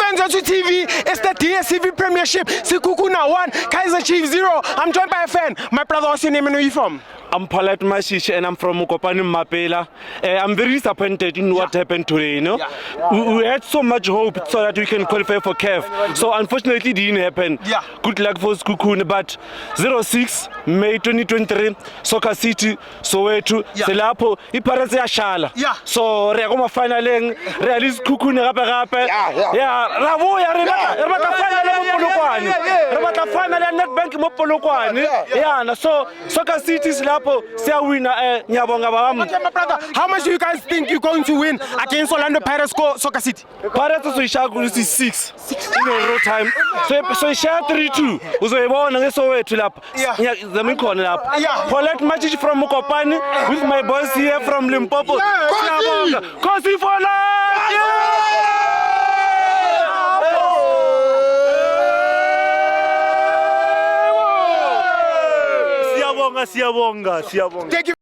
FANS Wethu TV. It's the DSCV Premiership. Sekhukhune 1, Kaizer Chiefs 0. I'm joined by a fan. My brother, what's your name and where are you from? I'm Paulette Mashish and I'm from Mukopani Mapela. I'm very disappointed in what happened today, you know. We had so much hope so that we can qualify for CAF. So unfortunately it didn't happen. Good luck for Sekhukhune, but 06 May 2023, Soccer City, Soweto, Selapo, iparetse ya shala. So re go finaleng, realist Sekhukhune gape. Rabo ya re batla finale mo Polokwane. Re batla finale Nedbank mo Polokwane. So Soccer City Selapo winner. Okay, my brother, how much do you guys think you're going to win against Orlando Pirates Soccer City? Pirates so ishaka 6 in a row time. So ishaka 3-2. Uzoyibona ngeSoweto lapha. Zamikhona lapha. Paulette Mashish from Mukopani with my boys here from Limpopo. Siyabonga. Kosi for life. Siyabonga. Thank you.